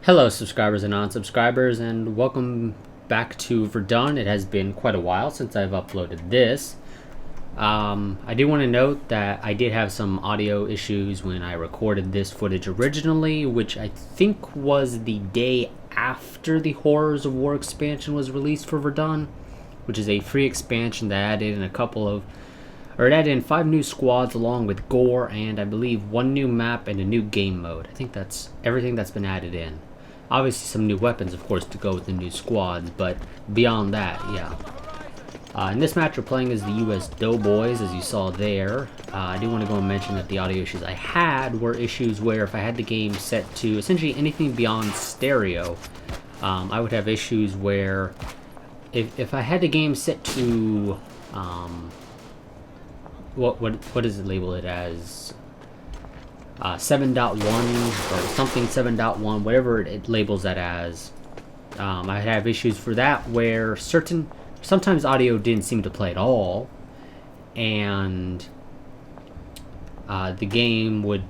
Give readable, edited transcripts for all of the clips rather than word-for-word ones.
Hello subscribers and non-subscribers, and welcome back to Verdun. It has been quite a while since I've uploaded this. I do want to note that I did have some audio issues when I recorded this footage originally, which I think was the day after the Horrors of War expansion was released for Verdun, which is a free expansion that added in it added in 5 new squads along with gore and I believe 1 new map and a new game mode. I think that's everything that's been added in. Obviously some new weapons, of course, to go with the new squads, but beyond that, yeah. In this match, we're playing as the U.S. Doughboys, as you saw there. I do want to go and mention that the audio issues I had were issues where if I had the game set to essentially anything beyond stereo, I would have issues where if I had the game set to what does it label it as? 7.1 or something 7.1, whatever it labels that as. I have issues for that where sometimes audio didn't seem to play at all, and the game would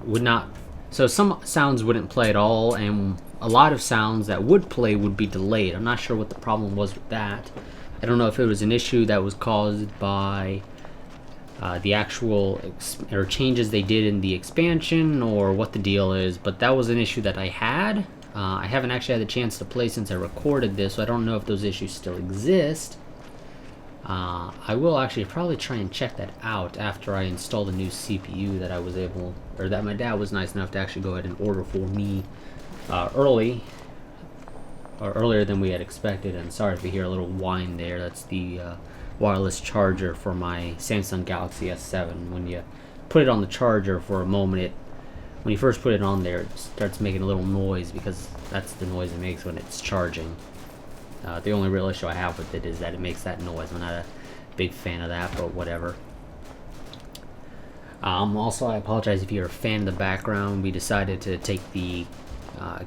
not. So some sounds wouldn't play at all, and a lot of sounds that would play would be delayed. I'm not sure what the problem was with that. I don't know if it was an issue that was caused by the actual changes they did in the expansion or what the deal is, but that was an issue that I had. I haven't actually had the chance to play since I recorded this, so I don't know if those issues still exist. I will actually probably try and check that out after I install the new CPU that that my dad was nice enough to actually go ahead and order for me earlier than we had expected. And sorry if you hear a little whine there. That's the wireless charger for my Samsung Galaxy S7. When you put it on the charger for a moment, when you first put it on there, it starts making a little noise because that's the noise it makes when it's charging. The only real issue I have with it is that it makes that noise. I'm not a big fan of that, but whatever. Also, I apologize if you're a fan of the background. We decided to take the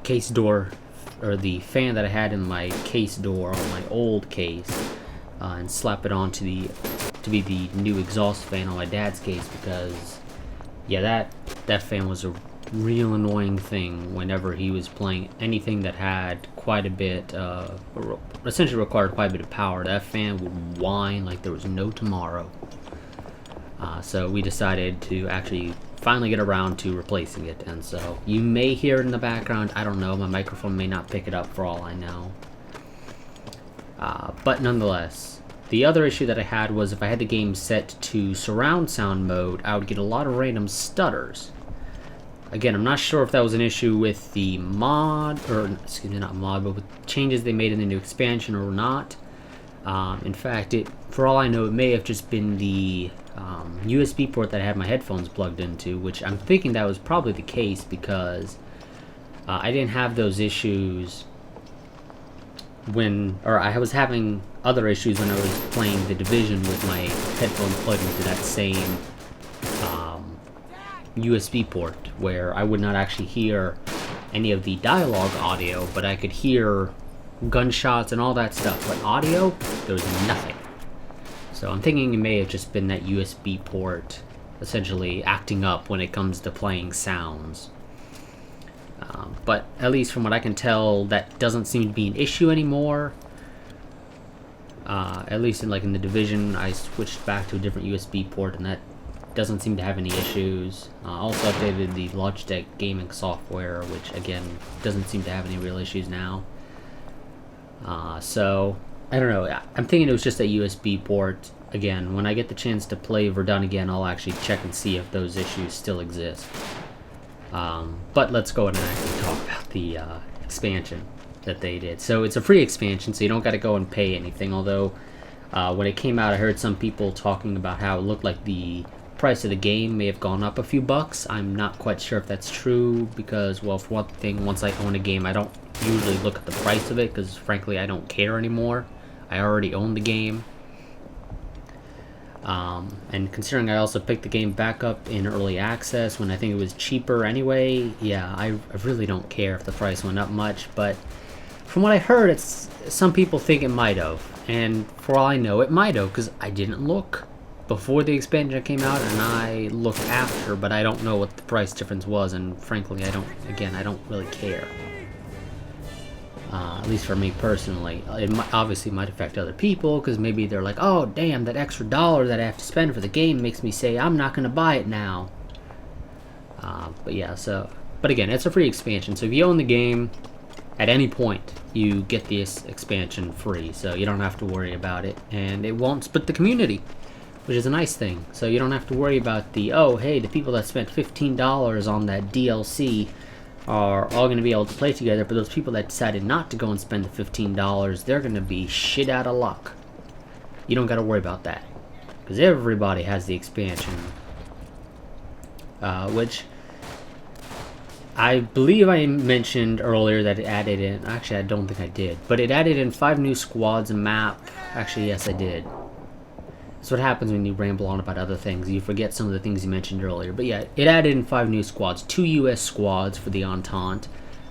case door, or the fan that I had in my case door on my old case, and slap it on to be the new exhaust fan on my dad's case, because yeah, that fan was a real annoying thing whenever he was playing anything that had quite a bit essentially required quite a bit of power. That fan would whine like there was no tomorrow. So we decided to actually finally get around to replacing it, and so you may hear it in the background. I don't know, my microphone may not pick it up for all I know. But nonetheless, the other issue that I had was if I had the game set to surround sound mode, I would get a lot of random stutters. Again, I'm not sure if that was an issue with the mod, or excuse me, not mod, but with changes they made in the new expansion or not. In fact, for all I know, it may have just been the USB port that I had my headphones plugged into, which I'm thinking that was probably the case because I didn't have those issues I was having other issues when I was playing The Division with my headphones plugged into that same USB port, where I would not actually hear any of the dialogue audio, but I could hear gunshots and all that stuff, but audio, there was nothing. So I'm thinking it may have just been that USB port essentially acting up when it comes to playing sounds. But at least from what I can tell, that doesn't seem to be an issue anymore. At least in The Division, I switched back to a different USB port, and that doesn't seem to have any issues. Also updated the Logitech gaming software, which again doesn't seem to have any real issues now. So I don't know. I'm thinking it was just a USB port. Again, when I get the chance to play Verdun again, I'll actually check and see if those issues still exist. But let's go ahead and actually talk about the expansion that they did. So it's a free expansion, so you don't got to go and pay anything. Although when it came out, I heard some people talking about how it looked like the price of the game may have gone up a few bucks. I'm not quite sure if that's true because, well, for one thing, once I own a game, I don't usually look at the price of it because, frankly, I don't care anymore. I already own the game. And considering I also picked the game back up in early access when I think it was cheaper anyway, yeah, I really don't care if the price went up much, but from what I heard, some people think it might have, and for all I know, it might have, because I didn't look before the expansion came out, and I looked after, but I don't know what the price difference was, and frankly, I don't really care. At least for me personally. It obviously might affect other people, because maybe they're like, oh damn, that extra dollar that I have to spend for the game makes me say I'm not going to buy it now. But yeah, but again, it's a free expansion, so if you own the game, at any point you get this expansion free, so you don't have to worry about it, and it won't split the community, which is a nice thing. So you don't have to worry about oh hey, the people that spent $15 on that DLC are all going to be able to play together, but those people that decided not to go and spend the $15, they're going to be shit out of luck. You don't got to worry about that, because everybody has the expansion, which I believe I mentioned earlier that it added in, actually I don't think I did, but it added in 5 new squads, a map. Actually, yes, I did. That's what happens when you ramble on about other things. You forget some of the things you mentioned earlier. But yeah, it added in 5 new squads. 2 US squads for the Entente.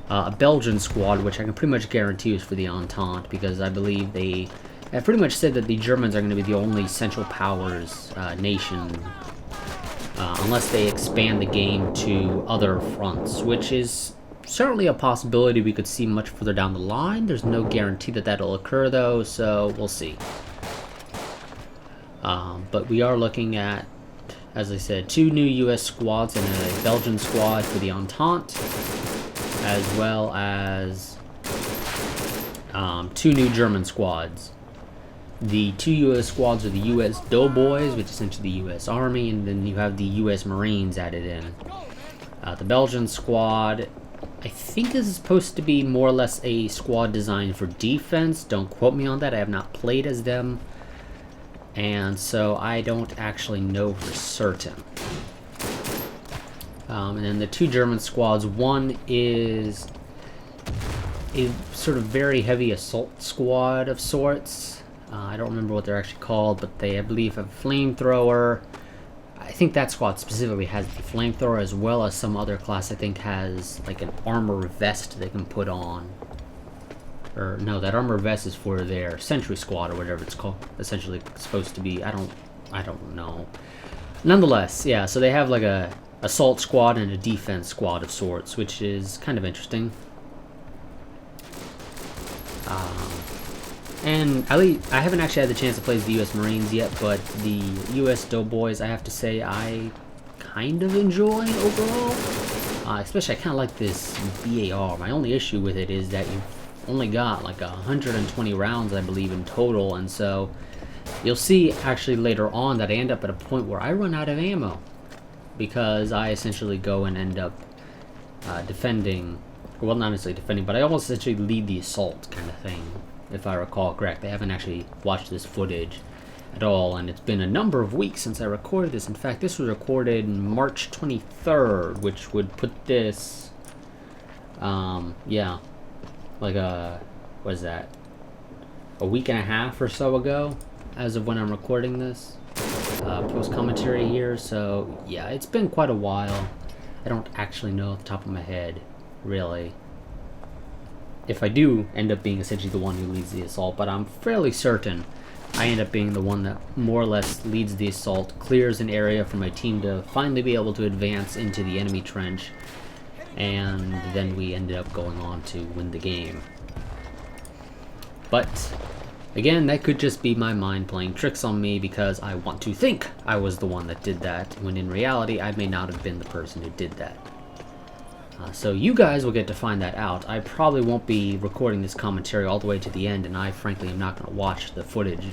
A Belgian squad, which I can pretty much guarantee is for the Entente, because I believe they have pretty much said that the Germans are going to be the only Central Powers nation, unless they expand the game to other fronts, which is certainly a possibility we could see much further down the line. There's no guarantee that that'll occur, though, so we'll see. But we are looking at, as I said, 2 new US squads and a Belgian squad for the Entente, as well as 2 new German squads. The 2 US squads are the US Doughboys, which is essentially the US Army, and then you have the US Marines added in. The Belgian squad, I think this is supposed to be more or less a squad designed for defense. Don't quote me on that, I have not played as them, and so I don't actually know for certain. And then the 2 German squads, one is a sort of very heavy assault squad of sorts. I don't remember what they're actually called, but they, I believe, have a flamethrower. I think that squad specifically has the flamethrower, as well as some other class I think has like an armor vest they can put on. Or no, that armor vest is for their sentry squad or whatever it's called. Essentially supposed to be. I don't know. Nonetheless, yeah. So they have like a assault squad and a defense squad of sorts, which is kind of interesting. And at least I haven't actually had the chance to play as the U.S. Marines yet, but the U.S. Doughboys, I have to say, I kind of enjoy overall. Especially, I kind of like this BAR. My only issue with it is that you've only got like 120 rounds, I believe, in total, and so you'll see actually later on that I end up at a point where I run out of ammo, because I essentially go and end up defending, well, not necessarily defending, but I almost essentially lead the assault kind of thing, if I recall correct. I haven't actually watched this footage at all, and it's been a number of weeks since I recorded this. In fact, this was recorded March 23rd, which would put this, yeah, like what is that, a week and a half or so ago, as of when I'm recording this, post commentary here. So yeah, it's been quite a while. I don't actually know off the top of my head, really, if I do end up being essentially the one who leads the assault, but I'm fairly certain I end up being the one that more or less leads the assault, clears an area for my team to finally be able to advance into the enemy trench, and then we ended up going on to win the game. But again, that could just be my mind playing tricks on me, because I want to think I was the one that did that, when in reality I may not have been the person who did that. So you guys will get to find that out. I probably won't be recording this commentary all the way to the end, and I frankly am not going to watch the footage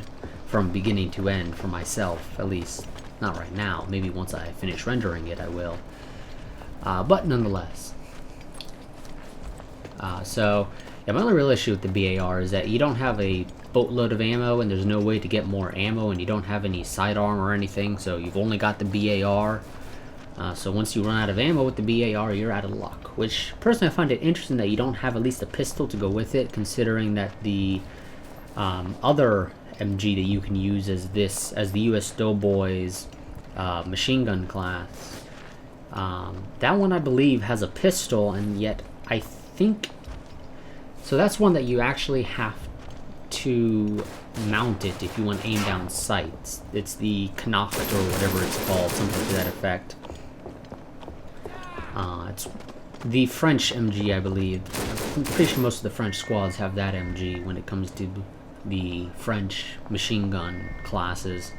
from beginning to end for myself, at least not right now. Maybe once I finish rendering it I will. But nonetheless. So yeah, my only real issue with the BAR is that you don't have a boatload of ammo, and there's no way to get more ammo, and you don't have any sidearm or anything, so you've only got the BAR. So once you run out of ammo with the BAR, you're out of luck. Which, personally, I find it interesting that you don't have at least a pistol to go with it, considering that the other MG that you can use as the US Doughboys machine gun class, that one I believe has a pistol, and yet I think, so that's one that you actually have to mount it if you want to aim down sights. It's the Knopf or whatever it's called, something to that effect. It's the French MG, I believe. I'm pretty sure most of the French squads have that MG when it comes to the French machine gun classes.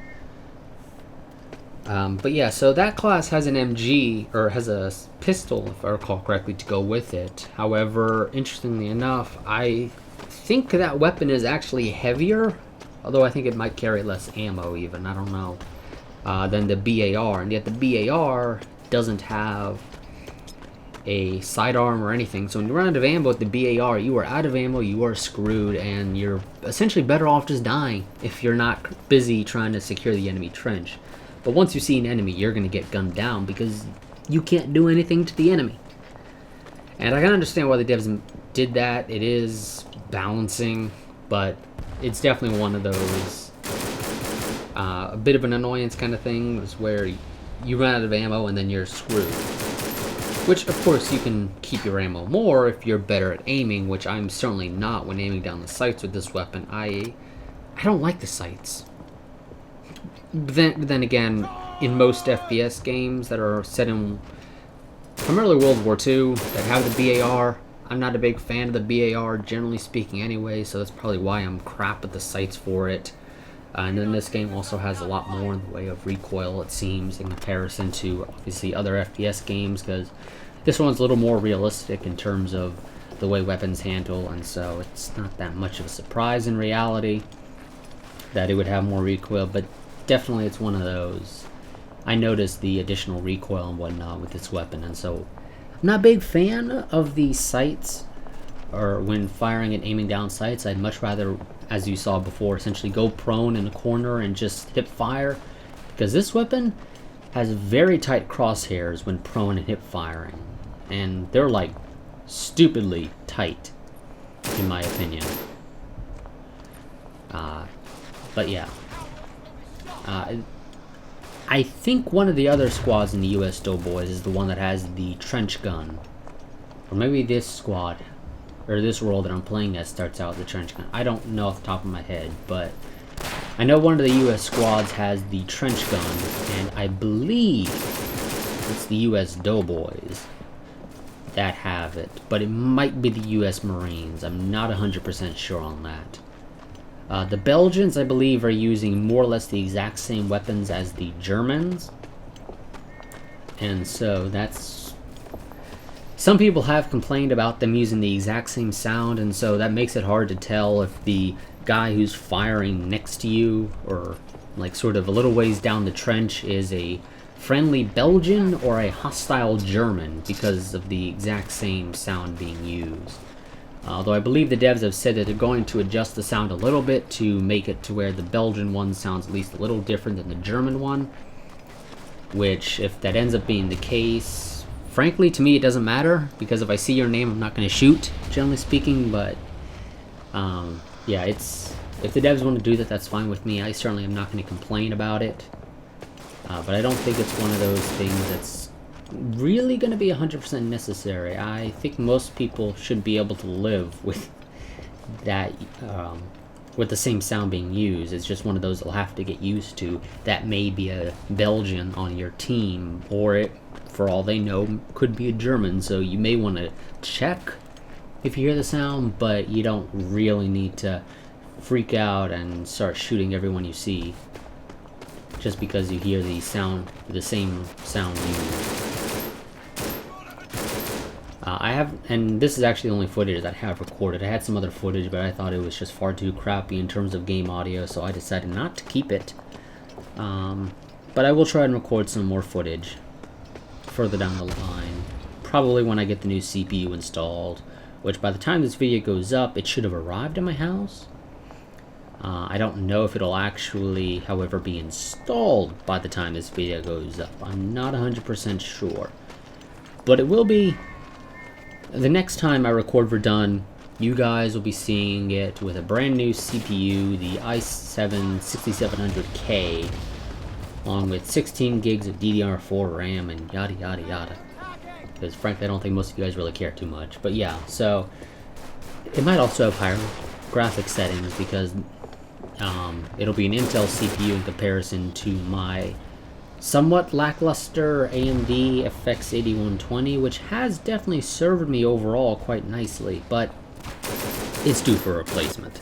But yeah, so that class has an MG, or has a pistol, if I recall correctly, to go with it. However, interestingly enough, I think that weapon is actually heavier, although I think it might carry less ammo even, I don't know, than the BAR. And yet the BAR doesn't have a sidearm or anything, so when you run out of ammo with the BAR, you are out of ammo, you are screwed, and you're essentially better off just dying if you're not busy trying to secure the enemy trench. But once you see an enemy, you're going to get gunned down because you can't do anything to the enemy. And I can understand why the devs did that. It is balancing, but it's definitely one of those a bit of an annoyance kind of thing, is where you run out of ammo and then you're screwed. Which, of course, you can keep your ammo more if you're better at aiming, which I'm certainly not when aiming down the sights with this weapon. I don't like the sights. Then again, in most FPS games that are set in primarily World War II that have the BAR, I'm not a big fan of the BAR, generally speaking anyway, so that's probably why I'm crap at the sights for it. And then this game also has a lot more in the way of recoil, it seems, in comparison to, obviously, other FPS games, because this one's a little more realistic in terms of the way weapons handle, and so it's not that much of a surprise in reality that it would have more recoil, but definitely it's one of those. I noticed the additional recoil and whatnot with this weapon, and so I'm not a big fan of the sights, or when firing and aiming down sights. I'd much rather, as you saw before, essentially go prone in a corner and just hip fire, because this weapon has very tight crosshairs when prone and hip firing, and they're like stupidly tight, in my opinion. But yeah. I think one of the other squads in the US Doughboys is the one that has the trench gun. Or maybe this squad, or this world that I'm playing as, starts out with the trench gun. I don't know off the top of my head, but I know one of the US squads has the trench gun, and I believe it's the US Doughboys that have it, but it might be the US Marines. I'm not 100% sure on that. The Belgians, I believe, are using more or less the exact same weapons as the Germans. And so that's... Some people have complained about them using the exact same sound, and so that makes it hard to tell if the guy who's firing next to you, or like sort of a little ways down the trench, is a friendly Belgian or a hostile German because of the exact same sound being used. Although I believe the devs have said that they're going to adjust the sound a little bit to make it to where the Belgian one sounds at least a little different than the German one. Which, if that ends up being the case, frankly, to me it doesn't matter, because if I see your name I'm not going to shoot, generally speaking, but yeah, if the devs want to do that, that's fine with me. I certainly am not going to complain about it. But I don't think it's one of those things that's really going to be 100% necessary. I think most people should be able to live with that, with the same sound being used. It's just one of those they'll have to get used to. That may be a Belgian on your team, or it, for all they know, could be a German, so you may want to check if you hear the sound, but you don't really need to freak out and start shooting everyone you see just because you hear the same sound used. I have, and this is actually the only footage that I have recorded. I had some other footage, but I thought it was just far too crappy in terms of game audio, so I decided not to keep it. But I will try and record some more footage further down the line, probably when I get the new CPU installed, which by the time this video goes up, it should have arrived at my house. I don't know if it'll actually, however, be installed by the time this video goes up. I'm not 100% sure. But it will be. The next time I record Verdun, you guys will be seeing it with a brand new CPU, the i7 6700K, along with 16 gigs of DDR4 RAM and yada yada yada. Because frankly, I don't think most of you guys really care too much. But yeah, so it might also have higher graphics settings because it'll be an Intel CPU in comparison to my somewhat lackluster AMD FX 8120, which has definitely served me overall quite nicely, but it's due for replacement.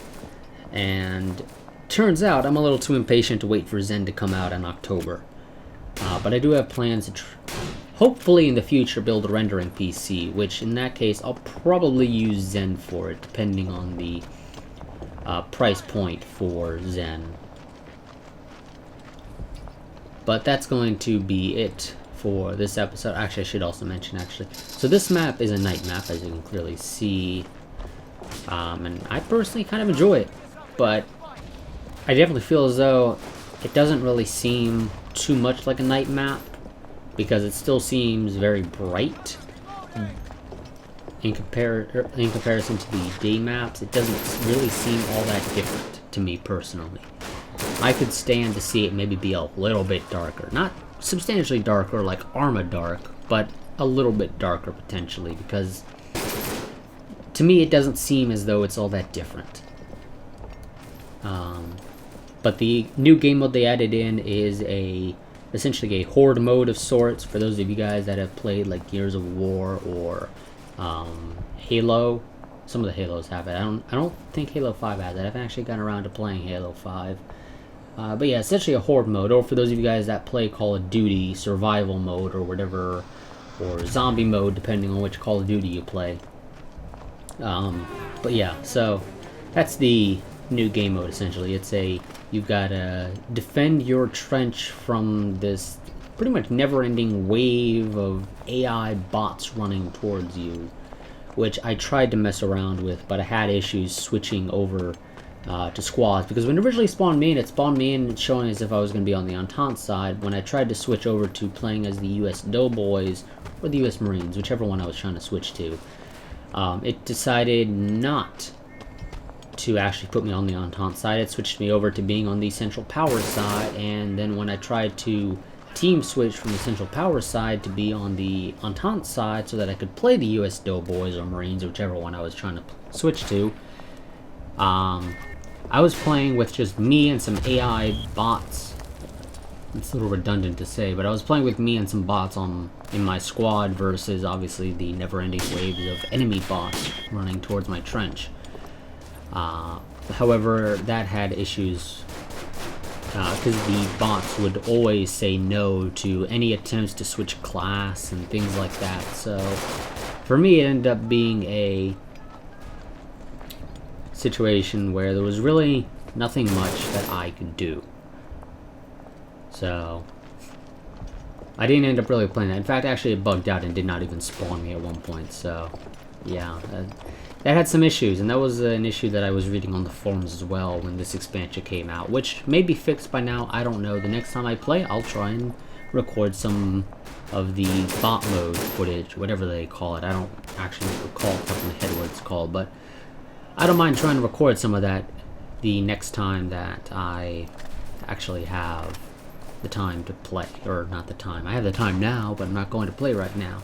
And turns out I'm a little too impatient to wait for Zen to come out in October. But I do have plans to hopefully in the future build a rendering PC, which in that case I'll probably use Zen for it, depending on the price point for Zen. But that's going to be it for this episode. Actually, I should also mention, so this map is a night map, as you can clearly see. And I personally kind of enjoy it, but I definitely feel as though it doesn't really seem too much like a night map, because it still seems very bright. In comparison to the day maps, it doesn't really seem all that different to me personally. I could stand to see it maybe be a little bit darker. Not substantially darker like Arma Dark, but a little bit darker potentially, because to me it doesn't seem as though it's all that different. But the new game mode they added in is essentially a horde mode of sorts. For those of you guys that have played like Gears of War or Halo, some of the Halos have it. I don't think Halo 5 has it. I haven't actually gotten around to playing Halo 5. But yeah, essentially a horde mode, or for those of you guys that play Call of Duty survival mode or whatever, or zombie mode, depending on which Call of Duty you play. But yeah, so that's the new game mode essentially. You've got to defend your trench from this pretty much never-ending wave of AI bots running towards you, which I tried to mess around with, but I had issues switching over to squads, because when it originally spawned me in, it's showing as if I was going to be on the Entente side. When I tried to switch over to playing as the US Doughboys or the US Marines, whichever one I was trying to switch to, it decided not to actually put me on the Entente side. It switched me over to being on the Central Power side, and then when I tried to team switch from the Central Power side to be on the Entente side so that I could play the US Doughboys or Marines, whichever one I was trying to switch to, I was playing with just me and some AI bots. It's a little redundant to say, but I was playing with me and some bots in my squad versus obviously the never-ending waves of enemy bots running towards my trench. However, that had issues because the bots would always say no to any attempts to switch class and things like that. So for me, it ended up being a situation where there was really nothing much that I could do. So I didn't end up really playing that. In fact, actually it bugged out and did not even spawn me at one point. So yeah, that had some issues, and that was an issue that I was reading on the forums as well when this expansion came out, which may be fixed by now. I don't know. The next time I play, I'll try and record some of the bot mode footage, whatever they call it. I don't actually recall off the top of my head what it's called, but I don't mind trying to record some of that the next time that I actually have the time to play. Or not the time. I have the time now, but I'm not going to play right now.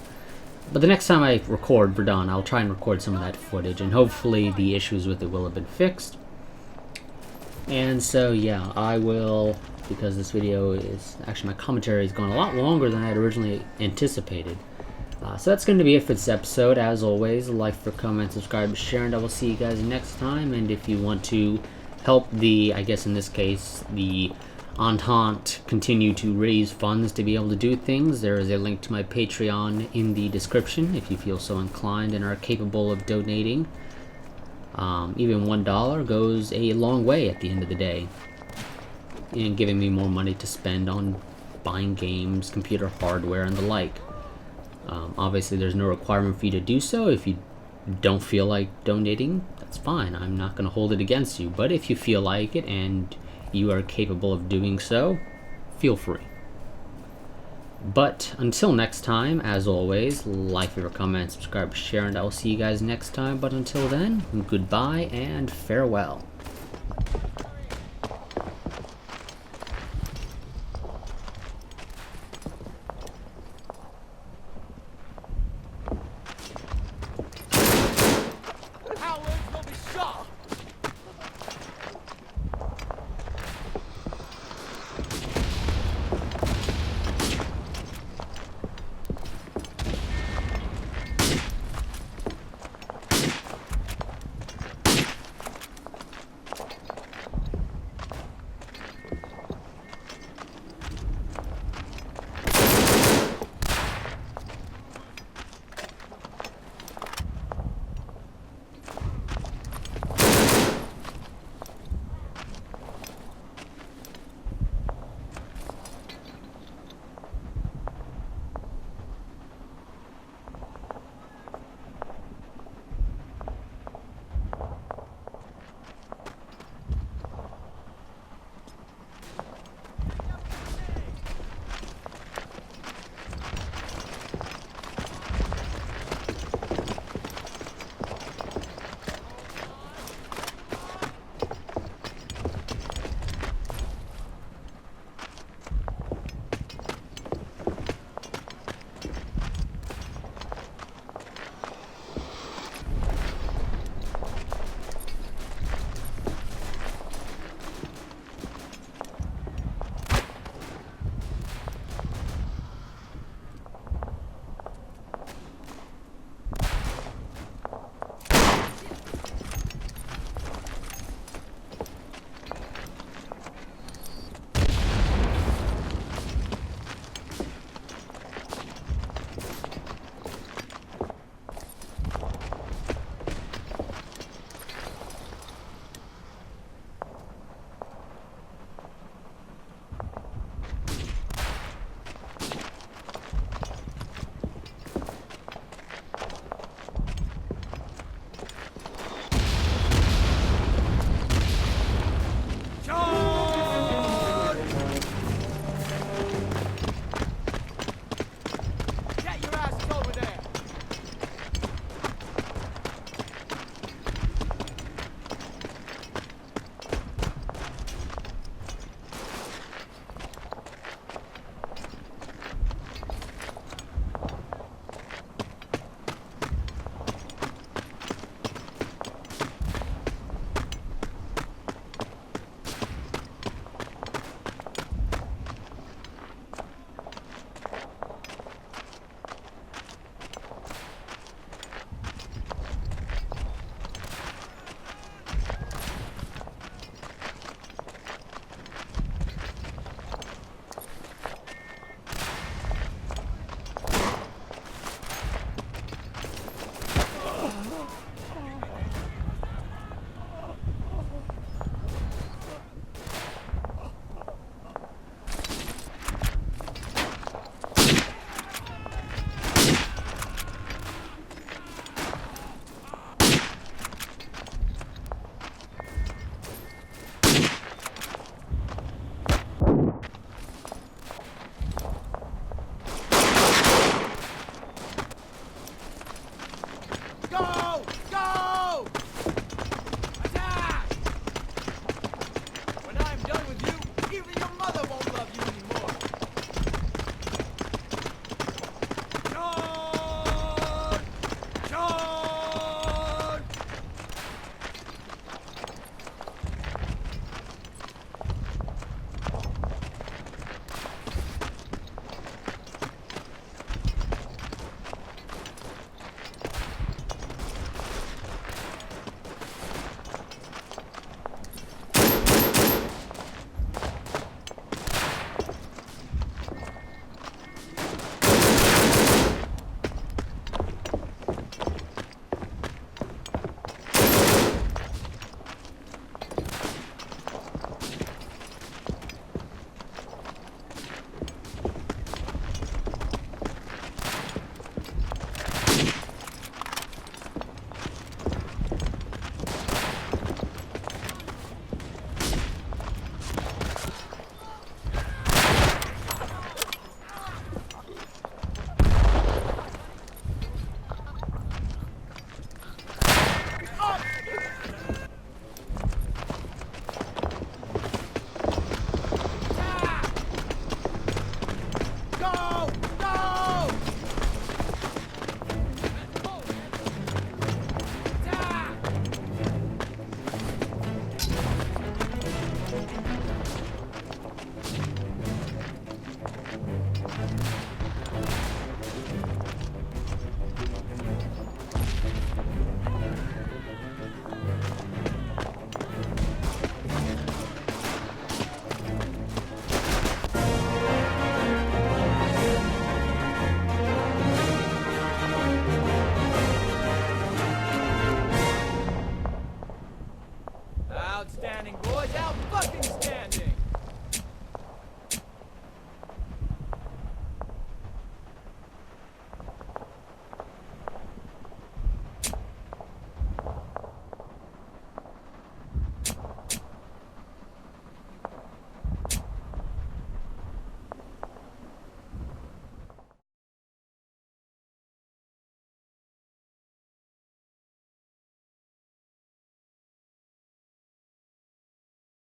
But the next time I record Verdun, I'll try and record some of that footage, and hopefully the issues with it will have been fixed. And so yeah, I will, because this video is, actually my commentary is going a lot longer than I had originally anticipated. So that's going to be it for this episode. As always, like, comment, subscribe, share, and I will see you guys next time. And if you want to help the, I guess in this case, the Entente continue to raise funds to be able to do things, there is a link to my Patreon in the description if you feel so inclined and are capable of donating. Even $1 goes a long way at the end of the day in giving me more money to spend on buying games, computer hardware, and the like. Obviously there's no requirement for you to do so. If you don't feel like donating, that's fine. I'm not going to hold it against you. But if you feel like it and you are capable of doing so, feel free. But until next time, as always, like, favorite, comment, subscribe, share, and I will see you guys next time. But until then, goodbye and farewell.